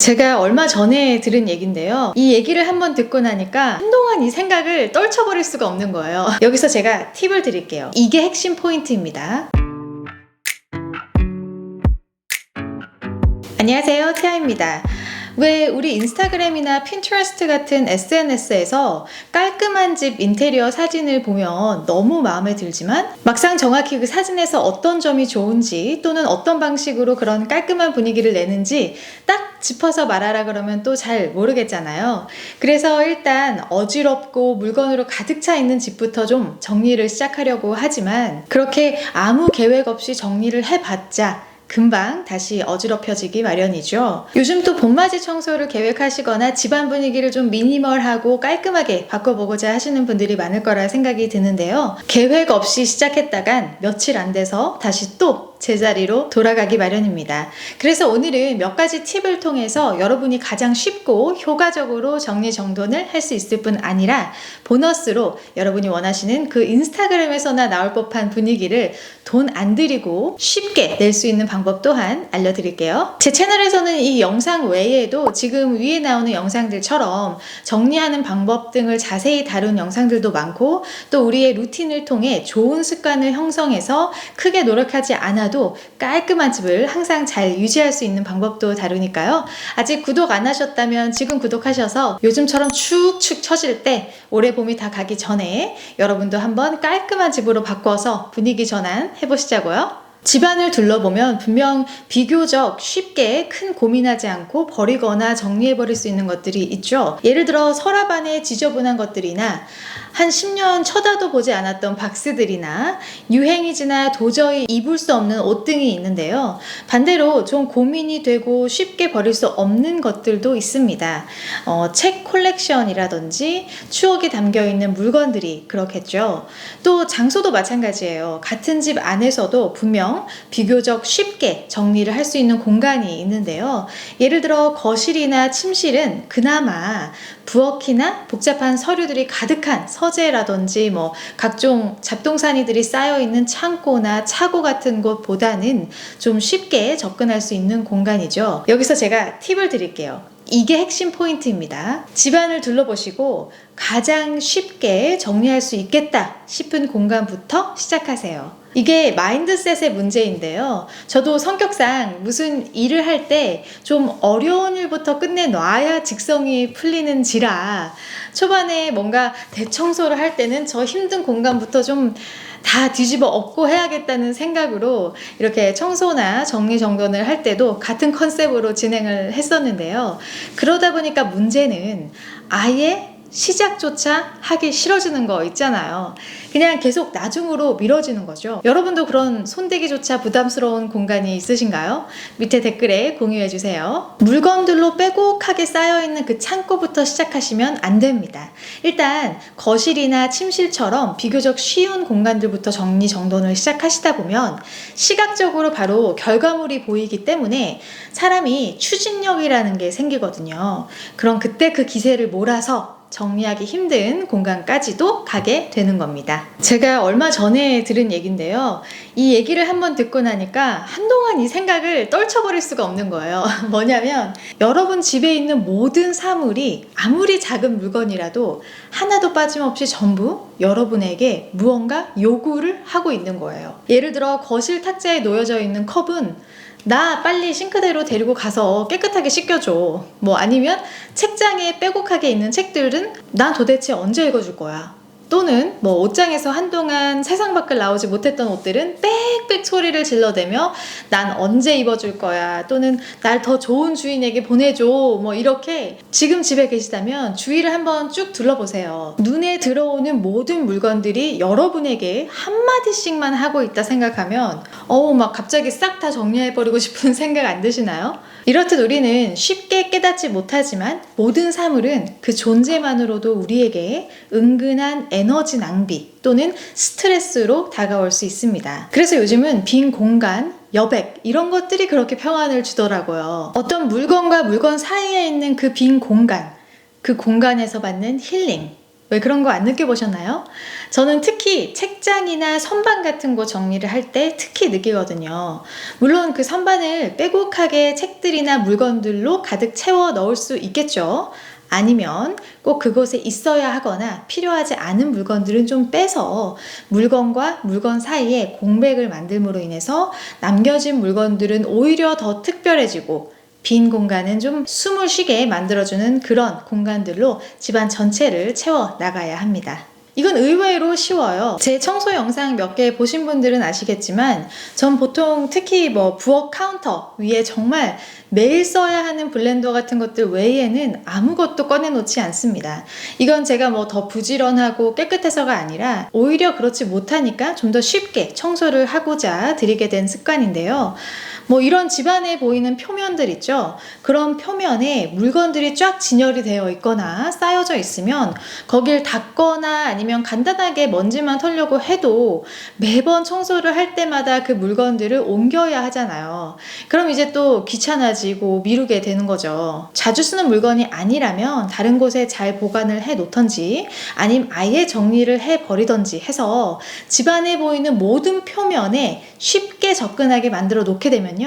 제가 얼마 전에 들은 얘기인데요. 이 얘기를 한번 듣고 나니까 한동안 이 생각을 떨쳐버릴 수가 없는 거예요. 여기서 제가 팁을 드릴게요. 이게 핵심 포인트입니다. 안녕하세요, 태아입니다. 왜 우리 인스타그램이나 핀트레스트 같은 SNS에서 깔끔한 집 인테리어 사진을 보면 너무 마음에 들지만 막상 정확히 그 사진에서 어떤 점이 좋은지 또는 어떤 방식으로 그런 깔끔한 분위기를 내는지 딱 짚어서 말하라 그러면 또 잘 모르겠잖아요. 그래서 일단 어지럽고 물건으로 가득 차 있는 집부터 좀 정리를 시작하려고 하지만 그렇게 아무 계획 없이 정리를 해봤자 금방 다시 어지럽혀지기 마련이죠. 요즘 또 봄맞이 청소를 계획하시거나 집안 분위기를 좀 미니멀하고 깔끔하게 바꿔보고자 하시는 분들이 많을 거라 생각이 드는데요. 계획 없이 시작했다간 며칠 안 돼서 다시 또 제자리로 돌아가기 마련입니다. 그래서 오늘은 몇 가지 팁을 통해서 여러분이 가장 쉽고 효과적으로 정리정돈을 할 수 있을 뿐 아니라 보너스로 여러분이 원하시는 그 인스타그램에서나 나올 법한 분위기를 돈 안 들이고 쉽게 낼 수 있는 방법 또한 알려드릴게요. 제 채널에서는 이 영상 외에도 지금 위에 나오는 영상들처럼 정리하는 방법 등을 자세히 다룬 영상들도 많고 또 우리의 루틴을 통해 좋은 습관을 형성해서 크게 노력하지 않아도 깔끔한 집을 항상 잘 유지할 수 있는 방법도 다루니까요. 아직 구독 안 하셨다면 지금 구독하셔서 요즘처럼 축축 처질 때 올해 봄이 다 가기 전에 여러분도 한번 깔끔한 집으로 바꿔서 분위기 전환 해보시자고요. 집안을 둘러보면 분명 비교적 쉽게 큰 고민하지 않고 버리거나 정리해버릴 수 있는 것들이 있죠. 예를 들어 서랍 안에 지저분한 것들이나 한 10년 쳐다도 보지 않았던 박스들이나 유행이 지나 도저히 입을 수 없는 옷 등이 있는데요. 반대로 좀 고민이 되고 쉽게 버릴 수 없는 것들도 있습니다. 책 콜렉션이라든지 추억이 담겨있는 물건들이 그렇겠죠. 또 장소도 마찬가지예요. 같은 집 안에서도 분명 비교적 쉽게 정리를 할 수 있는 공간이 있는데요. 예를 들어 거실이나 침실은 그나마 부엌이나 복잡한 서류들이 가득한 서재라든지 각종 잡동사니들이 쌓여있는 창고나 차고 같은 곳보다는 좀 쉽게 접근할 수 있는 공간이죠. 여기서 제가 팁을 드릴게요. 이게 핵심 포인트입니다. 집안을 둘러보시고 가장 쉽게 정리할 수 있겠다 싶은 공간부터 시작하세요. 이게 마인드셋의 문제인데요. 저도 성격상 무슨 일을 할 때 좀 어려운 일부터 끝내놔야 직성이 풀리는지라 초반에 뭔가 대청소를 할 때는 저 힘든 공간부터 좀 다 뒤집어 엎고 해야겠다는 생각으로 이렇게 청소나 정리정돈을 할 때도 같은 컨셉으로 진행을 했었는데요. 그러다 보니까 문제는 아예 시작조차 하기 싫어지는 거 있잖아요. 그냥 계속 나중으로 미뤄지는 거죠. 여러분도 그런 손대기조차 부담스러운 공간이 있으신가요? 밑에 댓글에 공유해주세요. 물건들로 빼곡하게 쌓여있는 그 창고부터 시작하시면 안 됩니다. 일단 거실이나 침실처럼 비교적 쉬운 공간들부터 정리정돈을 시작하시다 보면 시각적으로 바로 결과물이 보이기 때문에 사람이 추진력이라는 게 생기거든요. 그럼 그때 그 기세를 몰아서 정리하기 힘든 공간까지도 가게 되는 겁니다. 제가 얼마 전에 들은 얘기인데요. 이 얘기를 한번 듣고 나니까 한동안 이 생각을 떨쳐버릴 수가 없는 거예요. 뭐냐면 여러분 집에 있는 모든 사물이 아무리 작은 물건이라도 하나도 빠짐없이 전부 여러분에게 무언가 요구를 하고 있는 거예요. 예를 들어 거실 탁자에 놓여져 있는 컵은 나 빨리 싱크대로 데리고 가서 깨끗하게 씻겨줘. 아니면 책장에 빼곡하게 있는 책들은 난 도대체 언제 읽어줄 거야. 또는 옷장에서 한동안 세상 밖을 나오지 못했던 옷들은 빽빽 소리를 질러대며 난 언제 입어줄 거야. 또는 날 더 좋은 주인에게 보내줘. 이렇게 지금 집에 계시다면 주위를 한번 쭉 둘러보세요. 눈에 들어오는 모든 물건들이 여러분에게 한마디씩만 하고 있다 생각하면 막 갑자기 싹 다 정리해버리고 싶은 생각 안 드시나요? 이렇듯 우리는 쉽게 깨닫지 못하지만 모든 사물은 그 존재만으로도 우리에게 은근한 에너지 낭비 또는 스트레스로 다가올 수 있습니다. 그래서 요즘은 빈 공간, 여백 이런 것들이 그렇게 평안을 주더라고요. 어떤 물건과 물건 사이에 있는 그 빈 공간, 그 공간에서 받는 힐링 왜 그런 거 안 느껴보셨나요? 저는 특히 책장이나 선반 같은 거 정리를 할 때 특히 느끼거든요. 물론 그 선반을 빼곡하게 책들이나 물건들로 가득 채워 넣을 수 있겠죠. 아니면 꼭 그곳에 있어야 하거나 필요하지 않은 물건들은 좀 빼서 물건과 물건 사이에 공백을 만듦으로 인해서 남겨진 물건들은 오히려 더 특별해지고 빈 공간은 좀 숨을 쉬게 만들어주는 그런 공간들로 집안 전체를 채워 나가야 합니다. 이건 의외로 쉬워요. 제 청소 영상 몇 개 보신 분들은 아시겠지만 전 보통 특히 부엌 카운터 위에 정말 매일 써야 하는 블렌더 같은 것들 외에는 아무것도 꺼내놓지 않습니다. 이건 제가 더 부지런하고 깨끗해서가 아니라 오히려 그렇지 못하니까 좀 더 쉽게 청소를 하고자 들이게 된 습관인데요. 이런 집안에 보이는 표면들 있죠? 그런 표면에 물건들이 쫙 진열이 되어 있거나 쌓여져 있으면 거길 닦거나 아니면 간단하게 먼지만 털려고 해도 매번 청소를 할 때마다 그 물건들을 옮겨야 하잖아요. 그럼 이제 또 귀찮아지고 미루게 되는 거죠. 자주 쓰는 물건이 아니라면 다른 곳에 잘 보관을 해 놓던지 아니면 아예 정리를 해 버리던지 해서 집안에 보이는 모든 표면에 쉽게 접근하게 만들어 놓게 되면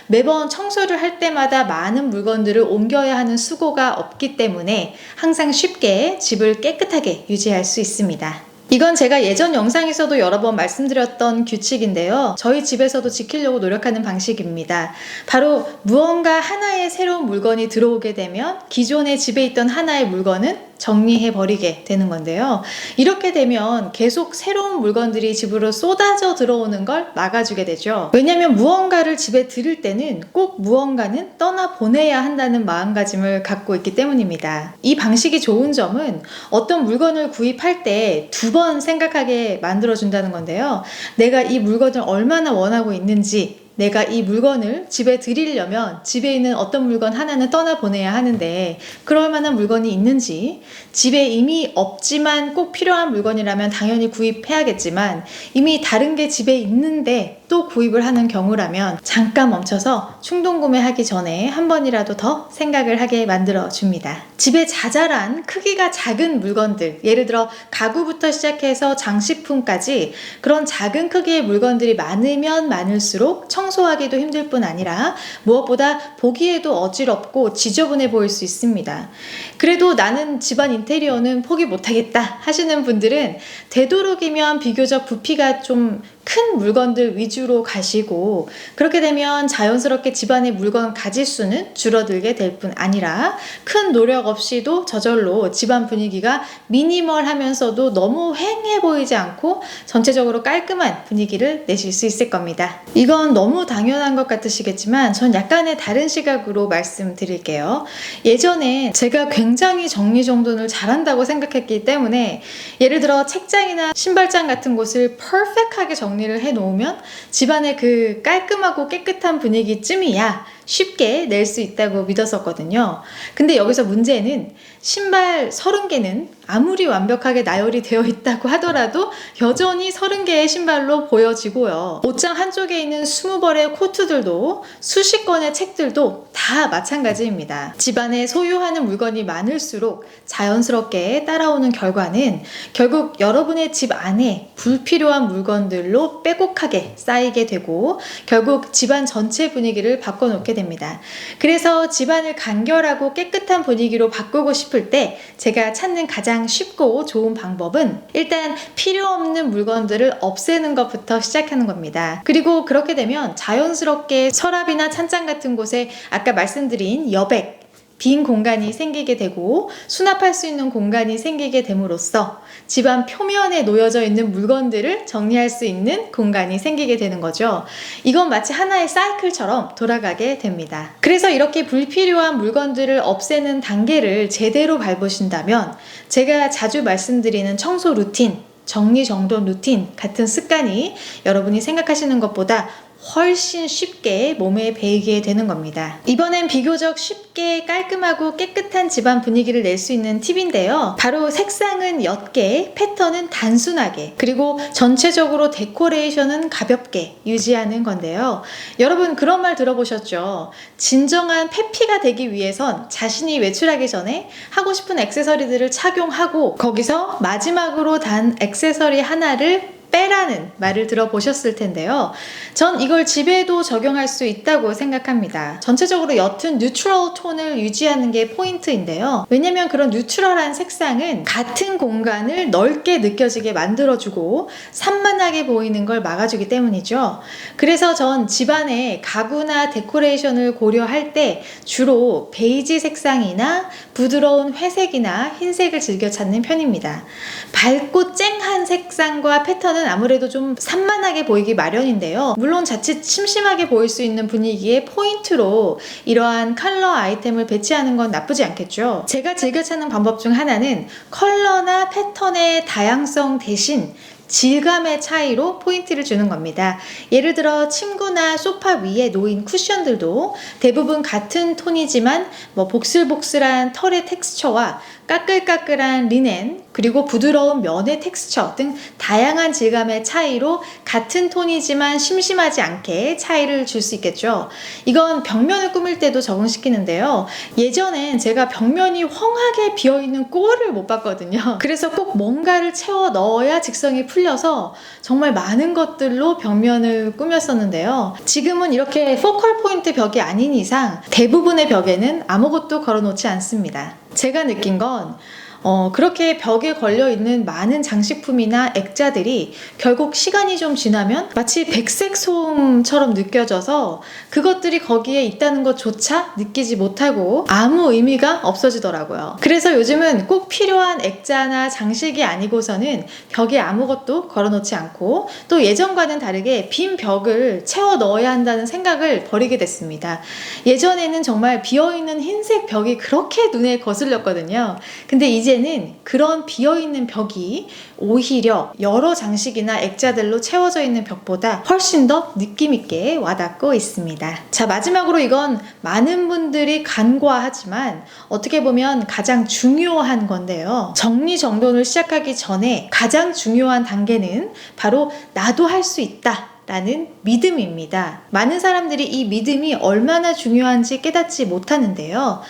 매번 청소를 할 때마다 많은 물건들을 옮겨야 하는 수고가 없기 때문에 항상 쉽게 집을 깨끗하게 유지할 수 있습니다. 이건 제가 예전 영상에서도 여러 번 말씀드렸던 규칙인데요. 저희 집에서도 지키려고 노력하는 방식입니다. 바로 무언가 하나의 새로운 물건이 들어오게 되면 기존에 집에 있던 하나의 물건은 정리해버리게 되는 건데요. 이렇게 되면 계속 새로운 물건들이 집으로 쏟아져 들어오는 걸 막아주게 되죠. 왜냐하면 무언가를 집에 들일 때는 꼭 무언가는 떠나보내야 한다는 마음가짐을 갖고 있기 때문입니다. 이 방식이 좋은 점은 어떤 물건을 구입할 때 두 번 생각하게 만들어준다는 건데요. 내가 이 물건을 얼마나 원하고 있는지, 내가 이 물건을 집에 들이려면 집에 있는 어떤 물건 하나는 떠나보내야 하는데 그럴 만한 물건이 있는지, 집에 이미 없지만 꼭 필요한 물건이라면 당연히 구입해야겠지만 이미 다른 게 집에 있는데 또 구입을 하는 경우라면 잠깐 멈춰서 충동구매하기 전에 한 번이라도 더 생각을 하게 만들어줍니다. 집에 자잘한 크기가 작은 물건들, 예를 들어 가구부터 시작해서 장식품까지 그런 작은 크기의 물건들이 많으면 많을수록 청소하기도 힘들 뿐 아니라 무엇보다 보기에도 어지럽고 지저분해 보일 수 있습니다. 그래도 나는 집안 인테리어는 포기 못하겠다 하시는 분들은 되도록이면 비교적 부피가 좀 큰 물건들 위주로 가시고, 그렇게 되면 자연스럽게 집안의 물건 가짓수는 줄어들게 될 뿐 아니라 큰 노력 없이도 저절로 집안 분위기가 미니멀하면서도 너무 휑해 보이지 않고 전체적으로 깔끔한 분위기를 내실 수 있을 겁니다. 이건 너무 당연한 것 같으시겠지만 전 약간의 다른 시각으로 말씀드릴게요. 예전에 제가 굉장히 정리정돈을 잘한다고 생각했기 때문에 예를 들어 책장이나 신발장 같은 곳을 퍼펙트하게 정리를 해놓으면 집안의 그 깔끔하고 깨끗한 분위기쯤이야 쉽게 낼 수 있다고 믿었었거든요. 근데 여기서 문제는 신발 30개는 아무리 완벽하게 나열이 되어 있다고 하더라도 여전히 30개의 신발로 보여지고요. 옷장 한쪽에 있는 20벌의 코트들도 수십 권의 책들도 다 마찬가지입니다. 집안에 소유하는 물건이 많을수록 자연스럽게 따라오는 결과는 결국 여러분의 집 안에 불필요한 물건들로 빼곡하게 쌓이게 되고 결국 집안 전체 분위기를 바꿔놓게 됩니다. 그래서 집안을 간결하고 깨끗한 분위기로 바꾸고 싶을 때 제가 찾는 가장 쉽고 좋은 방법은 일단 필요 없는 물건들을 없애는 것부터 시작하는 겁니다. 그리고 그렇게 되면 자연스럽게 서랍이나 찬장 같은 곳에 아까 말씀드린 여백, 빈 공간이 생기게 되고 수납할 수 있는 공간이 생기게 됨으로써 집안 표면에 놓여져 있는 물건들을 정리할 수 있는 공간이 생기게 되는 거죠. 이건 마치 하나의 사이클처럼 돌아가게 됩니다. 그래서 이렇게 불필요한 물건들을 없애는 단계를 제대로 밟으신다면 제가 자주 말씀드리는 청소 루틴, 정리정돈 루틴 같은 습관이 여러분이 생각하시는 것보다 훨씬 쉽게 몸에 배이게 되는 겁니다. 이번엔 비교적 쉽게 깔끔하고 깨끗한 집안 분위기를 낼 수 있는 팁인데요. 바로 색상은 옅게, 패턴은 단순하게, 그리고 전체적으로 데코레이션은 가볍게 유지하는 건데요. 여러분 그런 말 들어보셨죠? 진정한 페피가 되기 위해선 자신이 외출하기 전에 하고 싶은 액세서리들을 착용하고 거기서 마지막으로 단 액세서리 하나를 빼라는 말을 들어보셨을 텐데요. 전 이걸 집에도 적용할 수 있다고 생각합니다. 전체적으로 옅은 뉴트럴 톤을 유지하는 게 포인트인데요. 왜냐면 그런 뉴트럴한 색상은 같은 공간을 넓게 느껴지게 만들어주고 산만하게 보이는 걸 막아주기 때문이죠. 그래서 전 집안의 가구나 데코레이션을 고려할 때 주로 베이지 색상이나 부드러운 회색이나 흰색을 즐겨 찾는 편입니다. 밝고 쨍한 색상과 패턴은 아무래도 좀 산만하게 보이기 마련인데요. 물론 자칫 심심하게 보일 수 있는 분위기의 포인트로 이러한 컬러 아이템을 배치하는 건 나쁘지 않겠죠. 제가 즐겨 찾는 방법 중 하나는 컬러나 패턴의 다양성 대신 질감의 차이로 포인트를 주는 겁니다. 예를 들어 침구나 소파 위에 놓인 쿠션들도 대부분 같은 톤이지만 복슬복슬한 털의 텍스처와 까끌까끌한 리넨, 그리고 부드러운 면의 텍스처 등 다양한 질감의 차이로 같은 톤이지만 심심하지 않게 차이를 줄 수 있겠죠. 이건 벽면을 꾸밀 때도 적용시키는데요. 예전엔 제가 벽면이 헝하게 비어있는 꼴을 못 봤거든요. 그래서 꼭 뭔가를 채워 넣어야 직성이 풀려서 정말 많은 것들로 벽면을 꾸몄었는데요. 지금은 이렇게 포컬 포인트 벽이 아닌 이상 대부분의 벽에는 아무것도 걸어놓지 않습니다. 제가 느낀 건 그렇게 벽에 걸려있는 많은 장식품이나 액자들이 결국 시간이 좀 지나면 마치 백색 소음처럼 느껴져서 그것들이 거기에 있다는 것조차 느끼지 못하고 아무 의미가 없어지더라고요. 그래서 요즘은 꼭 필요한 액자나 장식이 아니고서는 벽에 아무것도 걸어놓지 않고 또 예전과는 다르게 빈 벽을 채워 넣어야 한다는 생각을 버리게 됐습니다. 예전에는 정말 비어있는 흰색 벽이 그렇게 눈에 거슬렸거든요. 근데 이제는 그런 비어있는 벽이 오히려 여러 장식이나 액자들로 채워져 있는 벽보다 훨씬 더 느낌있게 와닿고 있습니다. 자, 마지막으로 이건 많은 분들이 간과하지만 어떻게 보면 가장 중요한 건데요. 정리정돈을 시작하기 전에 가장 중요한 단계는 바로 나도 할 수 있다 라는 믿음입니다. 많은 사람들이 이 믿음이 얼마나 중요한지 깨닫지 못하는데요.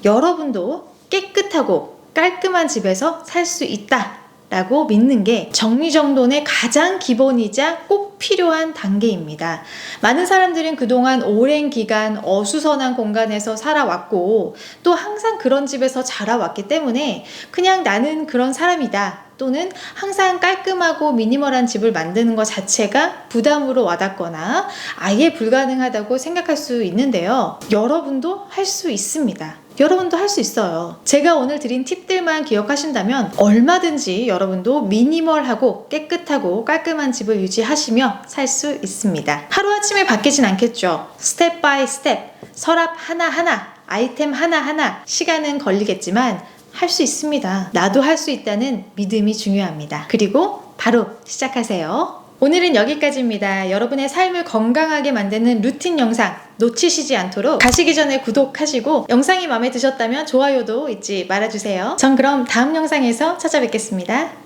여러분도 깨끗하고 깔끔한 집에서 살 수 있다 라고 믿는 게 정리정돈의 가장 기본이자 꼭 필요한 단계입니다. 많은 사람들은 그동안 오랜 기간 어수선한 공간에서 살아왔고 또 항상 그런 집에서 자라왔기 때문에 그냥 나는 그런 사람이다, 또는 항상 깔끔하고 미니멀한 집을 만드는 것 자체가 부담으로 와닿거나 아예 불가능하다고 생각할 수 있는데요. 여러분도 할 수 있습니다. 여러분도 할 수 있어요. 제가 오늘 드린 팁들만 기억하신다면 얼마든지 여러분도 미니멀하고 깨끗하고 깔끔한 집을 유지하시며 살 수 있습니다. 하루아침에 바뀌진 않겠죠. 스텝 바이 스텝, 서랍 하나하나, 아이템 하나하나 시간은 걸리겠지만 할 수 있습니다. 나도 할 수 있다는 믿음이 중요합니다. 그리고 바로 시작하세요. 오늘은 여기까지입니다. 여러분의 삶을 건강하게 만드는 루틴 영상 놓치시지 않도록 가시기 전에 구독하시고 영상이 마음에 드셨다면 좋아요도 잊지 말아주세요. 전 그럼 다음 영상에서 찾아뵙겠습니다.